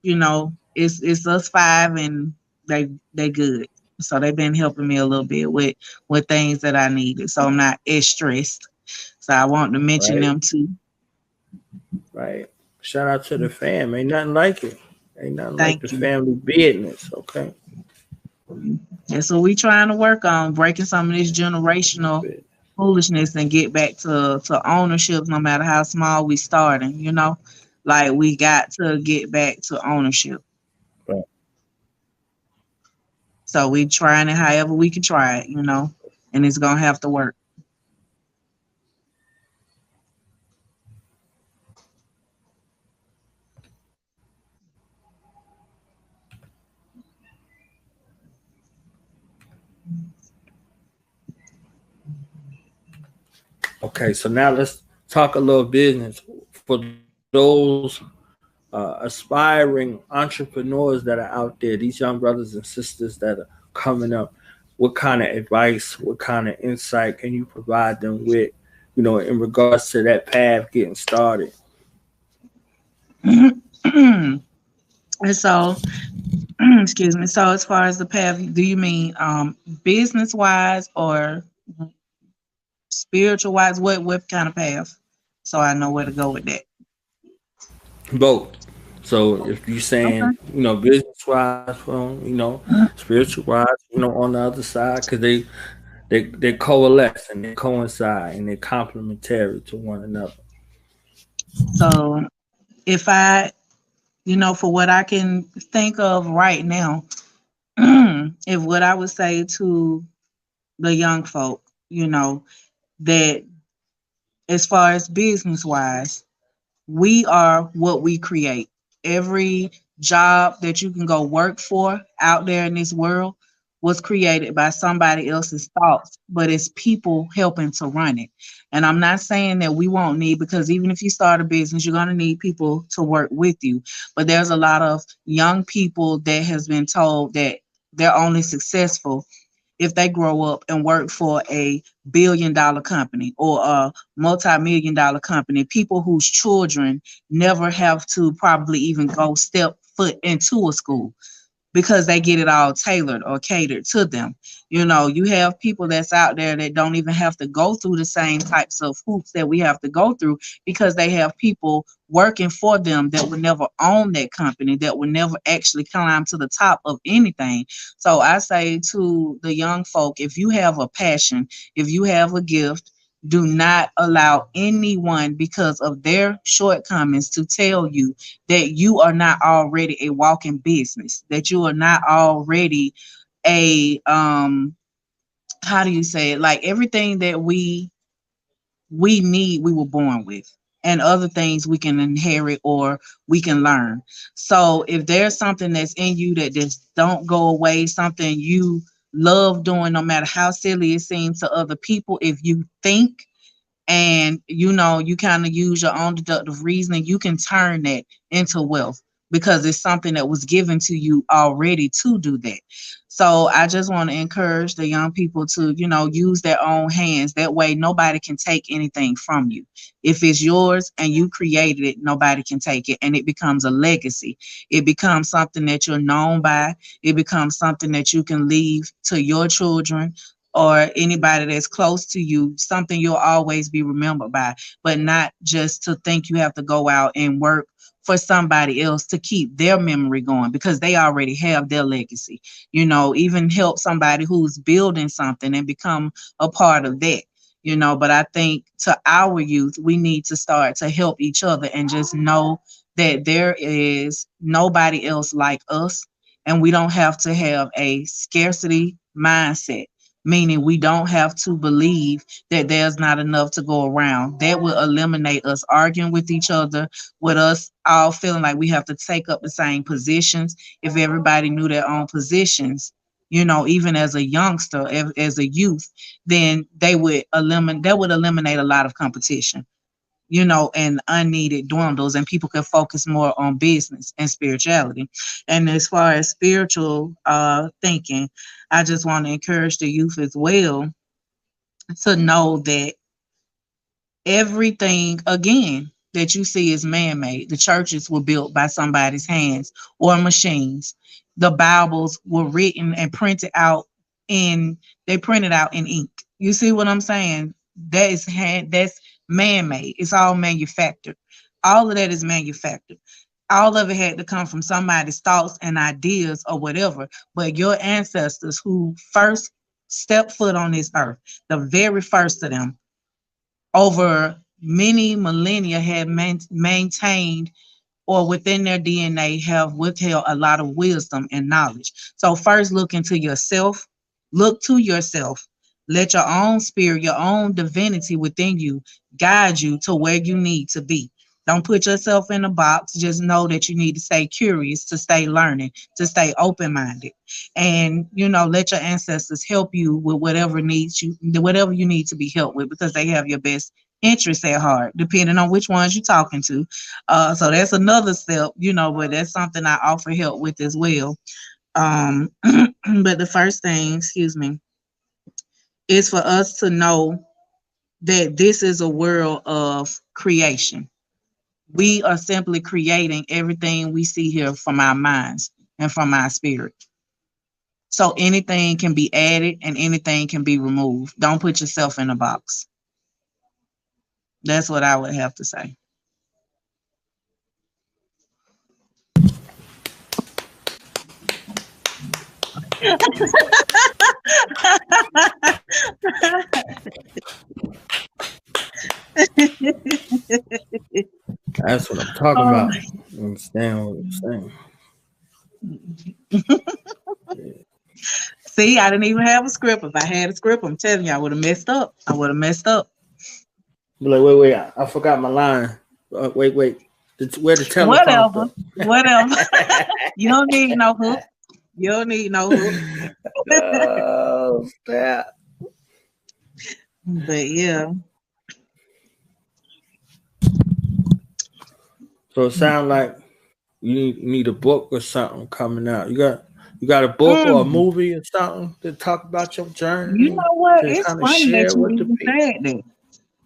it's us five, and they good. So they've been helping me a little bit with things that I needed. So I'm not as stressed. So I want to mention right? them too. Right. Shout out to the fam. Ain't nothing like it. Ain't nothing like the Thank you. family business. Okay. That's what we trying to work on, breaking some of this generational foolishness and get back to ownership no matter how small we starting. Like we got to get back to ownership. Right. So we trying it however we can try it, and it's gonna have to work. Okay, so now let's talk a little business for those aspiring entrepreneurs that are out there, these young brothers and sisters that are coming up. What kind of advice, what kind of insight can you provide them with, in regards to that path getting started? And so, excuse me. So, as far as the path, do you mean business wise or spiritual wise? What kind of path? So I know where to go with that. Both. So if you're saying, Okay. business wise, from spiritual wise, on the other side, because they coalesce and they coincide and they're complementary to one another. So if I, for what I can think of right now, if what I would say to the young folk, that as far as business wise, we are what we create. Every job that you can go work for out there in this world was created by somebody else's thoughts, but it's people helping to run it. And I'm not saying that we won't need, because even if you start a business, you're going to need people to work with you. But there's a lot of young people that has been told that they're only successful if they grow up and work for a billion-dollar company or a multi-million dollar company, people whose children never have to probably even go step foot into a school because they get it all tailored or catered to them. You have people that's out there that don't even have to go through the same types of hoops that we have to go through because they have people working for them that would never own that company, that would never actually climb to the top of anything. So I say to the young folk, if you have a passion, if you have a gift, do not allow anyone, because of their shortcomings, to tell you that you are not already a walking business, that you are not already a how do you say it? Like everything that we need, we were born with. And other things we can inherit or we can learn. So if there's something that's in you that just don't go away, something you love doing, no matter how silly it seems to other people, if you think and you kind of use your own deductive reasoning, you can turn that into wealth because it's something that was given to you already to do that. So I just want to encourage the young people to use their own hands. That way nobody can take anything from you. If it's yours and you created it, nobody can take it, and it becomes a legacy. It becomes something that you're known by. It becomes something that you can leave to your children or anybody that's close to you, something you'll always be remembered by, but not just to think you have to go out and work for somebody else to keep their memory going because they already have their legacy. Even help somebody who's building something and become a part of that. But I think to our youth, we need to start to help each other and just know that there is nobody else like us, and we don't have to have a scarcity mindset, meaning we don't have to believe that there's not enough to go around. That will eliminate us arguing with each other, with us all feeling like we have to take up the same positions. If everybody knew their own positions, even as a youngster, as a youth, then that would eliminate a lot of competition, and unneeded dwindles, and people can focus more on business and spirituality. And as far as spiritual thinking, I just want to encourage the youth as well to know that everything again that you see is man-made. The churches were built by somebody's hands or machines. The Bibles were written and printed out in they printed out in ink. You see what I'm saying? That's man-made. It's all manufactured. All of that is manufactured. All of it had to come from somebody's thoughts and ideas or whatever. But your ancestors who first stepped foot on this earth, the very first of them, over many millennia had maintained or within their DNA have withheld a lot of wisdom and knowledge. So first look into yourself, look to yourself. Let your own spirit, your own divinity within you guide you to where you need to be. Don't put yourself in a box. Just know that you need to stay curious, to stay learning, to stay open minded. And let your ancestors help you with whatever you need to be helped with, because they have your best interests at heart, depending on which ones you're talking to. So that's another step, but that's something I offer help with as well. But the first thing, excuse me, is for us to know that this is a world of creation. We are simply creating everything we see here from our minds and from our spirit. So anything can be added and anything can be removed. Don't put yourself in a box. That's what I would have to say. That's what I'm talking Oh, about. You understand what I'm saying? see, I didn't even have a script. If I had a script, I'm telling you, I would have messed up. I would have messed up. Be like, wait, I forgot my line. Wait. Where the Whatever. teleprompter? Whatever. You don't need no hook. You don't need no hook. Oh, snap. But yeah. So it sounds like you need a book or something coming out. You got a book or a Mm. movie or something to talk about your You journey know what? to It's kind of funny that share you with the even people. said that.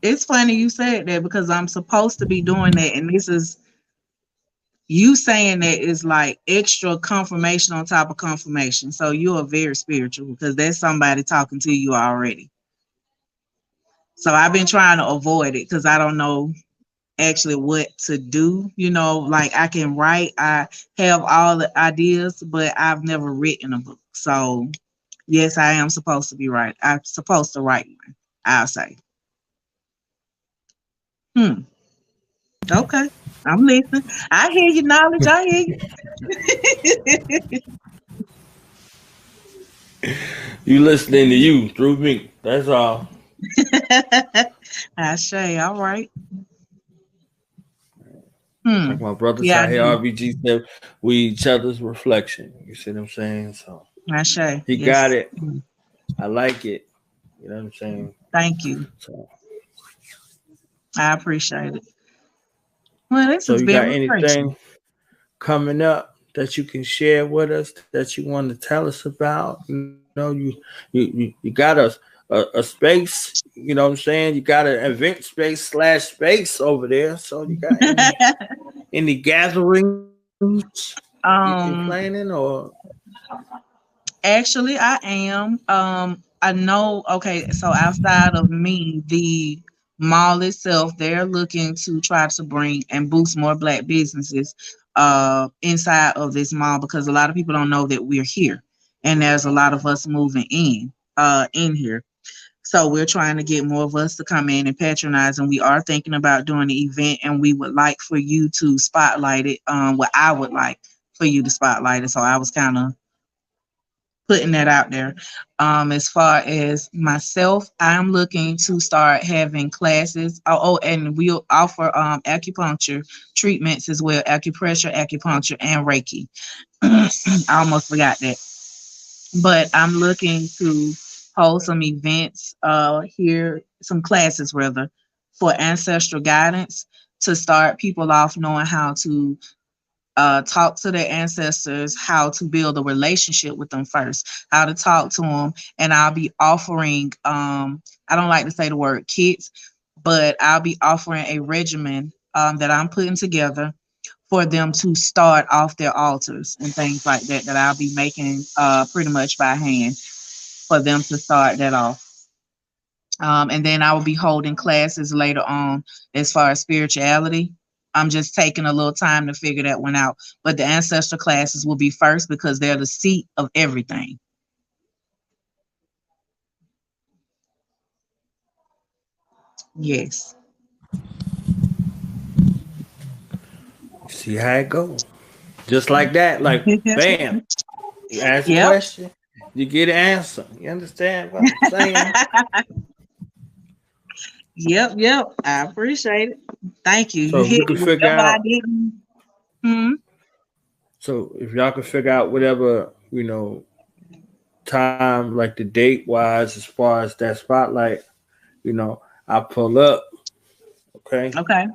It's funny you said that because I'm supposed to be doing that. And this is you saying that is like extra confirmation on top of confirmation. So you are very spiritual because there's somebody talking to you already. So I've been trying to avoid it because I don't know actually what to do. Like I can write, I have all the ideas, but I've never written a book. So yes, I am supposed to be right. I'm supposed to write one, I'll say. Hmm. Okay. I'm listening. I hear you, knowledge. I hear you. You listening to you through me. That's all. I say, all right. Hmm. Like my brother Yeah, I said, hey, do. RBG said, we each other's reflection. You see what I'm saying? So I say, he got yes. it. I like it. You know what I'm saying? Thank you. So, I appreciate it. Well, this so has you been got refreshing. anything coming up that you can share with us that you want to tell us about? You got a space. You know what I'm saying? You got an event space/space over there. So you got any gatherings you planning um, or Actually, I am. I know. Okay, so outside of me, the mall itself, they're looking to try to bring and boost more Black businesses inside of this mall because a lot of people don't know that we're here, and there's a lot of us moving in here. So we're trying to get more of us to come in and patronize, and we are thinking about doing the event, and we would like for you to spotlight it. What I would like for you to spotlight it. So I was kind of putting that out there. As far as myself, I'm looking to start having classes. And we'll offer acupuncture treatments as well, acupressure, acupuncture, and Reiki. I almost forgot that. But I'm looking to hold some events here, some classes rather, for ancestral guidance to start people off knowing how to talk to their ancestors, how to build a relationship with them first, how to talk to them. And I'll be offering, I don't like to say the word kits, but I'll be offering a regimen that I'm putting together for them to start off their altars and things like that, that I'll be making pretty much by hand for them to start that off. And then I will be holding classes later on as far as spirituality. I'm just taking a little time to figure that one out. But the ancestor classes will be first because they're the seat of everything. Yes. See how it go. Just like that. Like, bam. You ask a Yep. question, you get an answer. You understand what I'm saying? Yep, yep. I appreciate it. Thank you. You So if you hit can figure whatever I out, didn't. Hmm. so if y'all can figure out whatever, time, like the date wise, as far as that spotlight, I pull up, okay? Okay.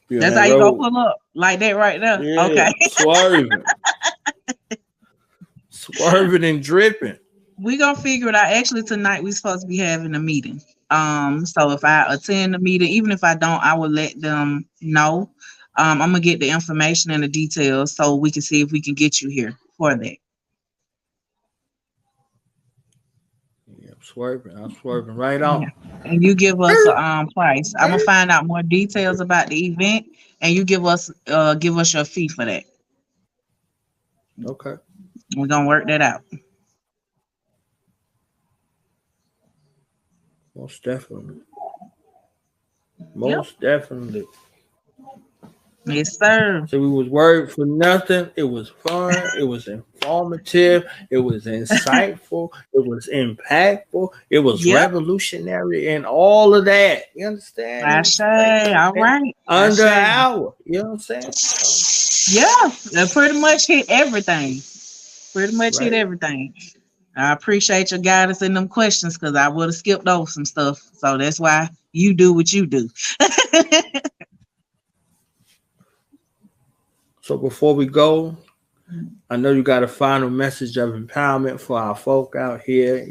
Be on That's that how you gonna road. pull up. Like that right there. Yeah, Okay. swerving. Swerving and dripping. We gonna figure it out. Actually, tonight we supposed to be having a meeting. So if I attend the meeting, even if I don't, I will let them know. I'm gonna get the information and the details so we can see if we can get you here for that. Yeah, I'm swerving. I'm swerving right Yeah. on. And you give us a price. I'm gonna find out more details about the event, and you give us your fee for that. Okay. We're gonna work that out. Most definitely. Yep. Most definitely. Yes, sir. So we was worried for nothing. It was fun. It was informative. It was insightful. It was impactful. It was Yep. revolutionary and all of that. You understand? I In say. All right. I under an say. hour. You know what I'm saying? So, Yeah. That pretty much hit everything. Pretty much hit right. everything. I appreciate your guidance in them questions because I would have skipped over some stuff. So that's why you do what you do. So before we go, I know you got a final message of empowerment for our folk out here.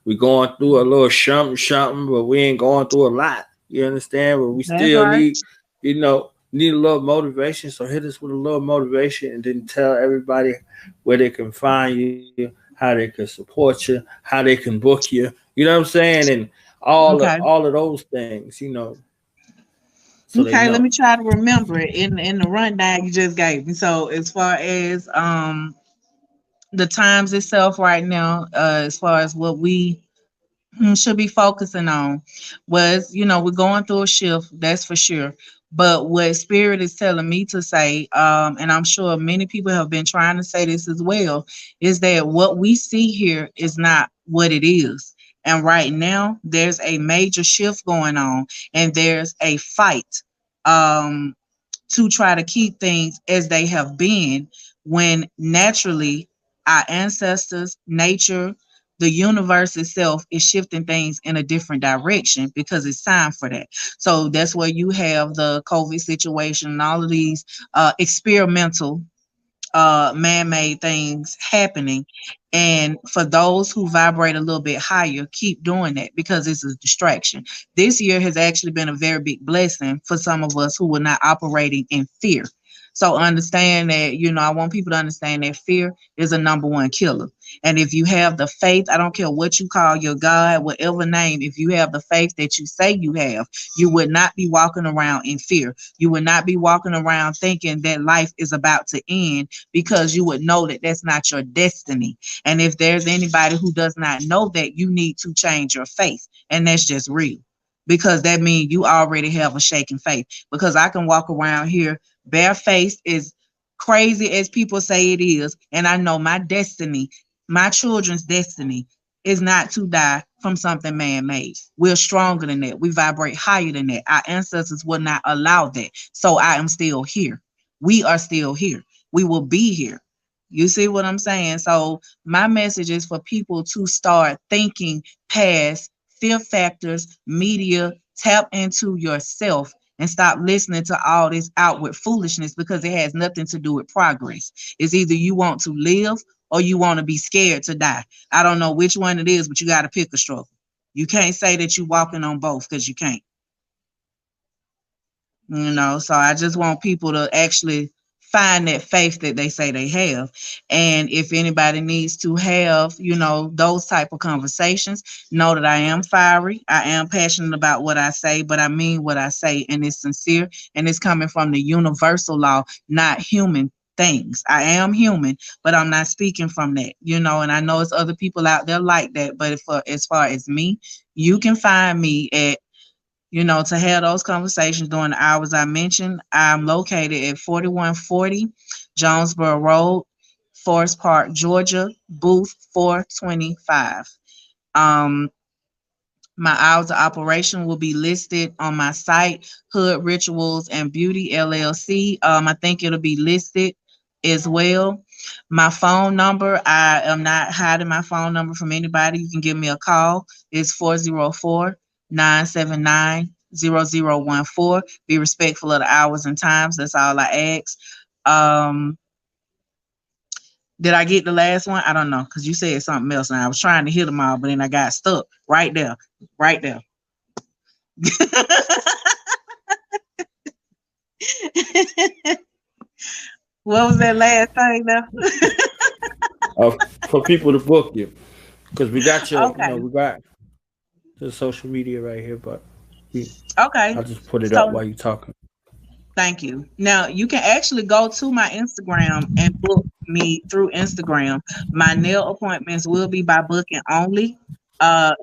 We going through a little something, but we ain't going through a lot. You understand? But we That's still right. need a little motivation. So hit us with a little motivation and then tell everybody where they can find you, how they can support you, how they can book you. You know what I'm saying? And Okay. all of those things, so they Okay, let know. me try to remember it in the rundown you just gave me. So as far as the times itself right now, as far as what we should be focusing on was, we're going through a shift, that's for sure. But what spirit is telling me to say, and I'm sure many people have been trying to say this as well, is that what we see here is not what it is. And right now, there's a major shift going on, and there's a fight. Um, to try to keep things as they have been when naturally our ancestors, nature, the universe itself is shifting things in a different direction because it's time for that. So that's where you have the COVID situation and all of these experimental man-made things happening. And for those who vibrate a little bit higher, keep doing that because it's a distraction. This year has actually been a very big blessing for some of us who were not operating in fear. So understand that, I want people to understand that fear is a number one killer. And if you have the faith, I don't care what you call your God, whatever name, if you have the faith that you say you have, you would not be walking around in fear. You would not be walking around thinking that life is about to end because you would know that that's not your destiny. And if there's anybody who does not know that, you need to change your faith. And that's just real because that means you already have a shaking faith. Because I can walk around here barefaced, as crazy as people say it is, and I know my destiny, my children's destiny, is not to die from something man-made. We're stronger than that. We vibrate higher than that. Our ancestors would not allow that. So I am still here. We are still here. We will be here. You see what I'm saying? So my message is for people to start thinking past fear factors, media, tap into yourself and stop listening to all this outward foolishness because it has nothing to do with progress. It's either you want to live or you want to be scared to die. I don't know which one it is, but you got to pick a struggle. You can't say that you're walking on both because you can't. So I just want people to actually find that faith that they say they have. And if anybody needs to have, those type of conversations, know that I am fiery. I am passionate about what I say, but I mean what I say, and it's sincere, and it's coming from the universal law, not human things. I am human, but I'm not speaking from that, and I know it's other people out there like that. But for as far as me, you can find me at to have those conversations during the hours I mentioned. I'm located at 4140 Jonesboro Road, Forest Park, Georgia, booth 425. Um, my hours of operation will be listed on my site, Hood Rituals and Beauty LLC. I think it'll be listed as well. My phone number, I am not hiding my phone number from anybody. You can give me a call. It's 404-979-0014. Be respectful of the hours and times. That's all I ask. Um, did I get the last one? I don't know because you said something else and I was trying to hit them all, but then I got stuck right there. Right there. What was that last thing now? For people to book you, because we got your, Okay. we got the social media right here, but we, Okay. I'll just put it up So while you're talking. thank you. Now you can actually go to my Instagram and book me through Instagram. My nail appointments will be by booking only.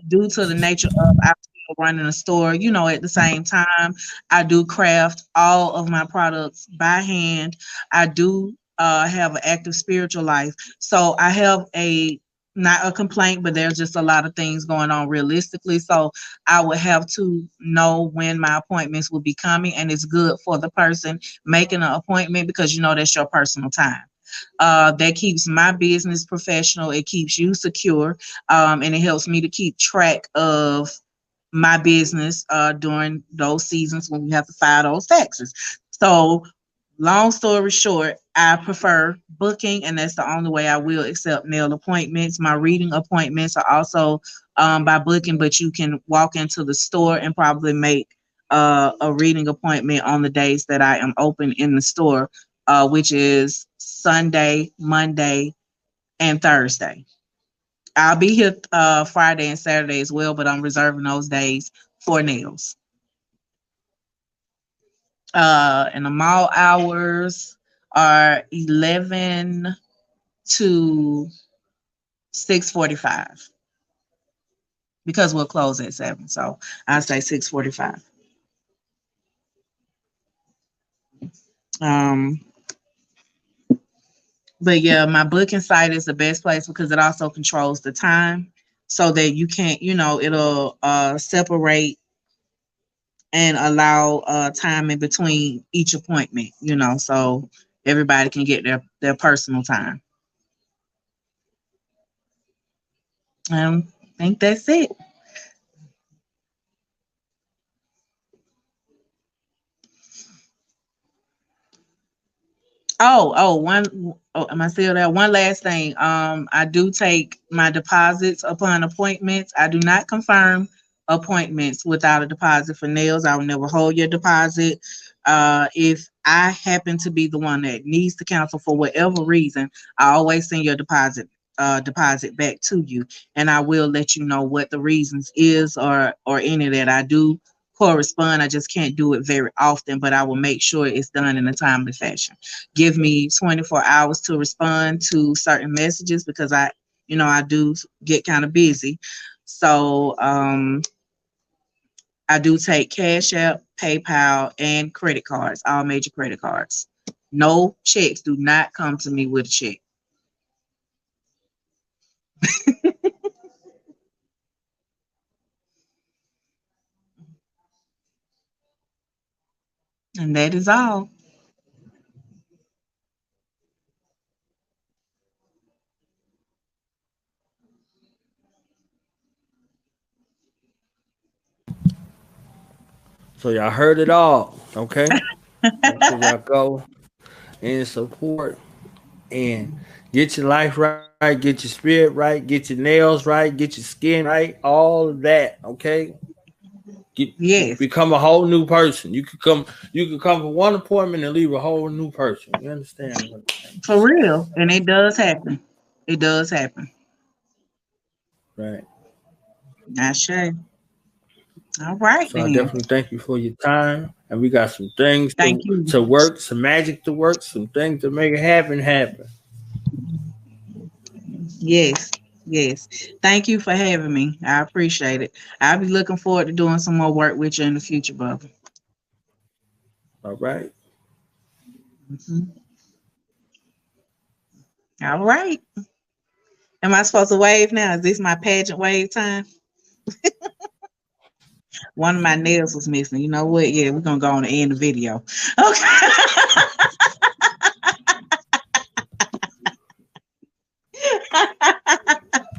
Due to the nature of I still running a store, at the same time, I do craft all of my products by hand. I do have an active spiritual life. So I have a not a complaint, but there's just a lot of things going on realistically. So I would have to know when my appointments will be coming, and it's good for the person making an appointment because that's your personal time. That keeps my business professional. It keeps you secure, and it helps me to keep track of my business during those seasons when we have to file those taxes. So, long story short, I prefer booking, and that's the only way I will accept nail appointments. My reading appointments are also by booking, but you can walk into the store and probably make a reading appointment on the days that I am open in the store, which is Sunday, Monday, and Thursday. I'll be here Friday and Saturday as well, but I'm reserving those days for nails. And the mall hours are 11 to 6:45 because we'll close at 7. So I say 6:45. Um, but yeah, my booking site is the best place because it also controls the time so that you can't, it'll separate and allow time in between each appointment, so everybody can get their personal time. I think that's it. Am I still there? One last thing. I do take my deposits upon appointments. I do not confirm appointments without a deposit for nails. I will never hold your deposit. If I happen to be the one that needs to cancel for whatever reason, I always send your deposit back to you, and I will let you know what the reasons is or any of that. I do correspond. I just can't do it very often, but I will make sure it's done in a timely fashion. Give me 24 hours to respond to certain messages because I do get kind of busy. So I do take Cash App, PayPal, and credit cards, all major credit cards. No checks. Do not come to me with a check. And that is all. So y'all heard it all, okay? Make sure y'all go and support and get your life right, get your spirit right, get your nails right, get your skin right, all of that, okay? Yes, Become a whole new person. You could come for one appointment and leave a whole new person. You understand what I'm saying? for real. And it does happen. It does happen. Right. I sure. All right, So I then. definitely thank you for your time. And we got some things Thank to you. to work, some magic to work, some things to make it happen. Yes. Yes. Thank you for having me. I appreciate it. I'll be looking forward to doing some more work with you in the future, brother. All right. Mhm. All right. Am I supposed to wave now? Is this my pageant wave time? One of my nails was missing. You know what? Yeah, we're gonna go on and end the video. Okay.